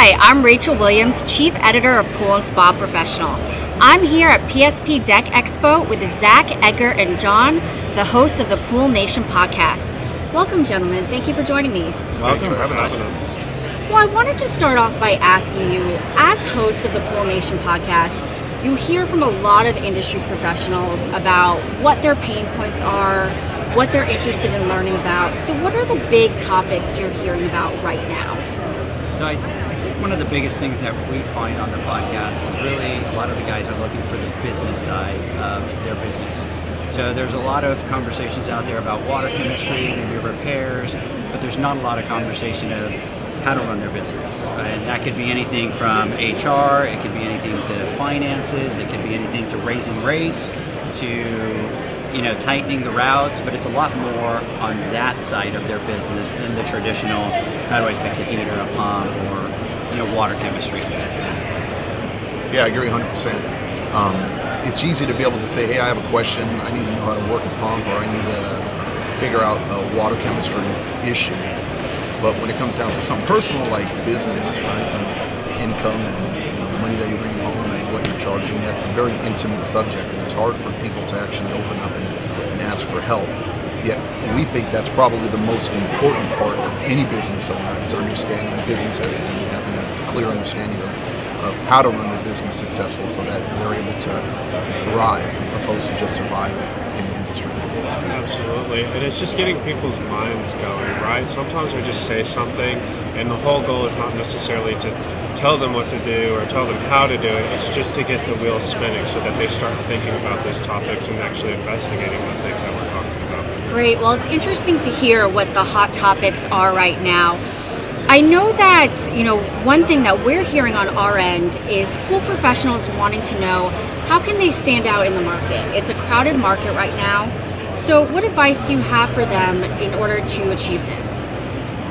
Hi, I'm Rachel Williams, Chief Editor of Pool and Spa Professional. I'm here at PSP Deck Expo with Zach, Edgar, and John, the hosts of the Pool Nation podcast. Welcome, gentlemen. Thank you for joining me. Welcome for having us. Well, I wanted to start off by asking you, as hosts of the Pool Nation podcast, you hear from a lot of industry professionals about what their pain points are, what they're interested in learning about. So what are the big topics you're hearing about right now? So I think one of the biggest things that we find on the podcast is really a lot of the guys are looking for the business side of their business. So there's a lot of conversations out there about water chemistry, maybe repairs, but there's not a lot of conversation of how to run their business. And that could be anything from HR, it could be anything to finances, it could be anything to raising rates, to tightening the routes, but it's a lot more on that side of their business than the traditional, how do I fix a heater, a pump, or water chemistry. Yeah, I agree 100%. It's easy to be able to say, hey, I have a question, I need to know how to work a pump, or I need to figure out a water chemistry issue. But when it comes down to something personal like business, right, and income and the money that you're bringing home and what you're charging, that's a very intimate subject, and it's hard for people to actually open up and ask for help. Yet we think that's probably the most important part of any business owner, is understanding business and having a clear understanding of how to run their business successful so that they're able to thrive opposed to just survive in the industry. Absolutely, and it's just getting people's minds going, right? Sometimes we just say something and the whole goal is not necessarily to tell them what to do or tell them how to do it, it's just to get the wheels spinning so that they start thinking about those topics and actually investigating the things that we're talking about. Great, well, it's interesting to hear what the hot topics are right now. I know that, one thing that we're hearing on our end is pool professionals wanting to know how can they stand out in the market. It's a crowded market right now. So what advice do you have for them in order to achieve this?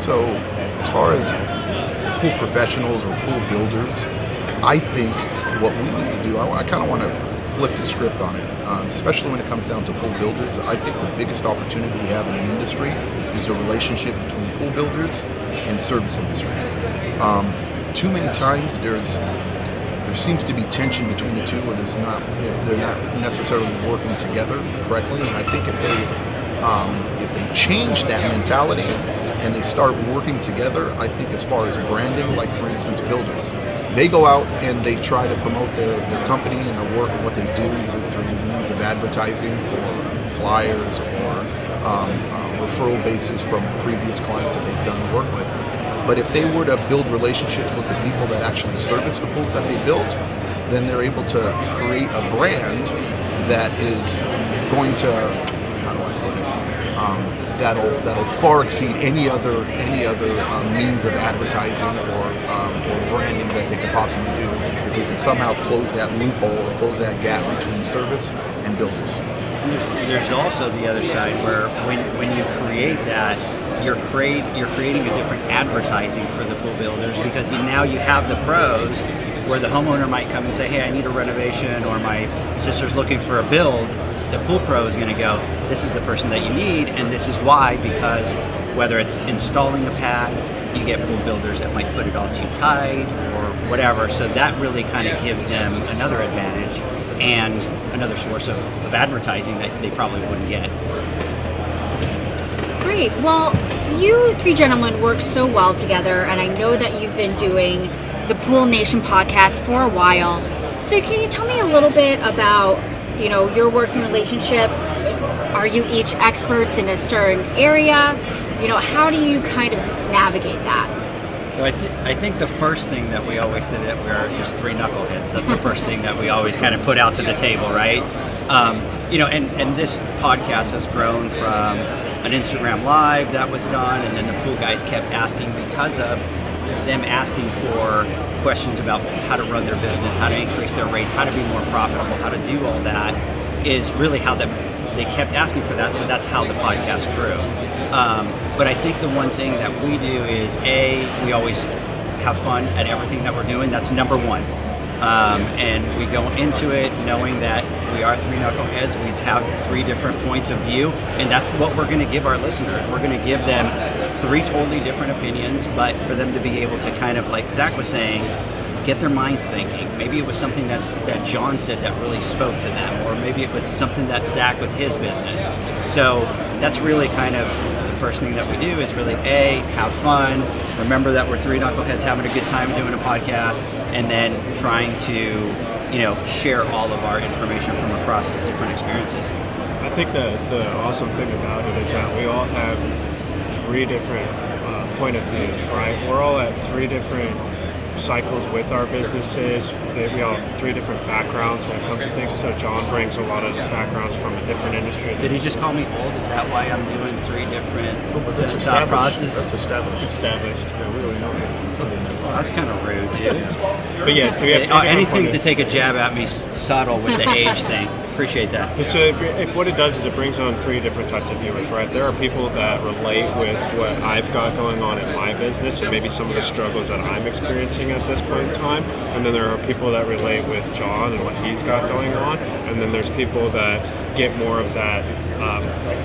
So as far as pool professionals or pool builders, I think what we need to do, I kind of want to flip the script on it, especially when it comes down to pool builders. I think the biggest opportunity we have in an industry is the relationship between pool builders and service industry. Too many times there seems to be tension between the two, where they're not necessarily working together correctly. And I think if they change that mentality and they start working together, I think as far as branding, like for instance builders, they go out and they try to promote their company and their work and what they do, either through means of advertising or flyers or referral basis from previous clients that they've done work with. But if they were to build relationships with the people that actually service the pools that they built, then they're able to create a brand that is going to, how do I put it, that'll far exceed any other means of advertising or branding that they could possibly do, if we can somehow close that loophole or close that gap between service and builders. There's also the other side where when you create that, you're creating a different advertising for the pool builders, because now you have the pros where the homeowner might come and say, hey, I need a renovation, or my sister's looking for a build. The pool pro is going to go, this is the person that you need, and this is why, because whether it's installing a pad, you get pool builders that might put it all too tight or whatever, so that really kind of gives them another advantage and another source of advertising that they probably wouldn't get. Great. Well, you three gentlemen work so well together, and I know that you've been doing the Pool Nation podcast for a while. So can you tell me a little bit about, your working relationship? Are you each experts in a certain area? How do you kind of navigate that? So I think the first thing that we always say that we're just three knuckleheads. That's the first thing that we always kind of put out to the table, right? And this podcast has grown from an Instagram Live that was done, and then the pool guys kept asking, because of them asking for questions about how to run their business, how to increase their rates, how to be more profitable, how to do all that, is really how they kept asking for that, so that's how the podcast grew. But I think the one thing that we do is, we always have fun at everything that we're doing. That's number one. And we go into it knowing that we are three knuckleheads. We have three different points of view, and that's what we're going to give our listeners. We're going to give them three totally different opinions, but for them to be able to kind of, like Zach was saying, get their minds thinking. Maybe it was something that John said that really spoke to them, or maybe it was something that Zach with his business. So that's really kind of the first thing that we do is really have fun, remember that we're three knuckleheads having a good time doing a podcast, and then trying to share all of our information from across the different experiences. I think the awesome thing about it is that we all have three different point of views, right? We're all at three different cycles with our businesses. We all have three different backgrounds when it comes to things. So John brings a lot of backgrounds from a different industry. Did he just call me old? Is that why I'm doing three different That's thought processes? That's established. Yeah, we really know Well, that's kind of rude, dude. But yeah, so we have anything to take a jab at me subtle with the age thing. Appreciate that. So what it does is it brings on three different types of viewers, right? There are people that relate with what I've got going on in my business and maybe some of the struggles that I'm experiencing at this point in time. And then there are people that relate with John and what he's got going on. And then there's people that get more of that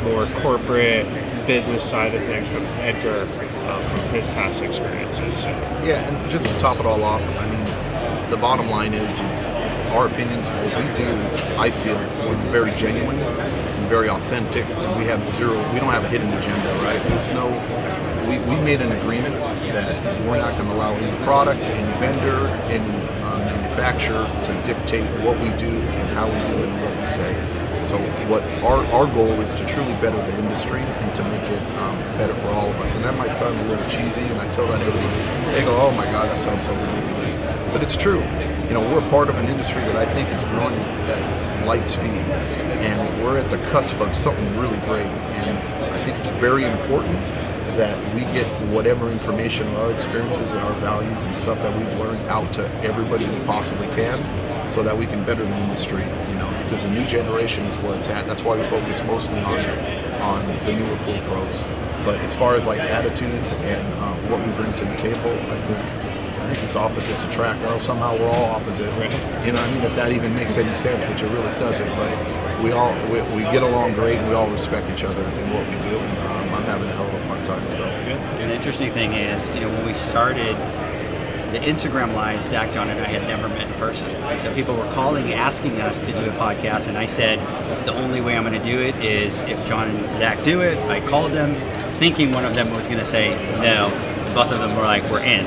more corporate business side of things from Edgar, from his past experiences. So. Yeah, and just to top it all off, I mean, the bottom line is our opinions. What we do is, I feel, we're very genuine and very authentic, and we don't have a hidden agenda, right? We made an agreement that we're not going to allow any product, any vendor, any manufacturer to dictate what we do and how we do it and what we say. So what our goal is to truly better the industry and to make it better for all of us. And that might sound a little cheesy, and I tell that everybody. They go, "Oh my God, that sounds so ridiculous," but it's true. We're part of an industry that I think is growing at light speed, and we're at the cusp of something really great. And I think it's very important that we get whatever information, our experiences and our values and stuff that we've learned out to everybody we possibly can, so that we can better the industry. Because the new generation is where it's at. That's why we focus mostly on the newer pool pros. But as far as like attitudes and what we bring to the table, I think it's opposites attract. Or somehow we're all opposite. You know what I mean? If that even makes any sense, which it really doesn't. But we get along great, and we all respect each other in what we do. And I'm having a hell of a fun time. So. And the interesting thing is, when we started the Instagram Live, Zach, John, and I had never met in person. So people were calling, asking us to do a podcast, and I said, the only way I'm going to do it is if John and Zach do it. I called them, thinking one of them was going to say no. Both of them were like, we're in.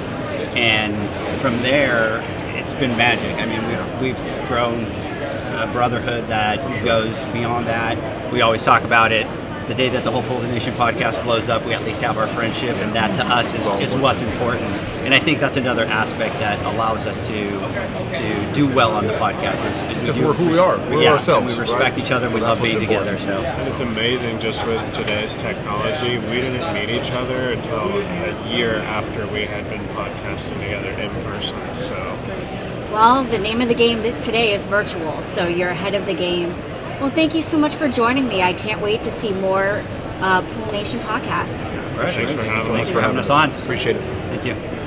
And from there, it's been magic. I mean, we've grown a brotherhood that goes beyond that. We always talk about it. The day that the whole Pool Nation podcast blows up, we at least have our friendship, and that to us is what's important. And I think that's another aspect that allows us to do well on the podcast. Because we're who we are. We're ourselves. We respect each other, and we love being together. So. And it's amazing just with today's technology. We didn't meet each other until a year after we had been podcasting together in person. So. Well, the name of the game today is virtual, so you're ahead of the game. Well, thank you so much for joining me. I can't wait to see more Pool Nation podcast. Right. Thanks for having us. Thanks for having us on. Appreciate it. Thank you.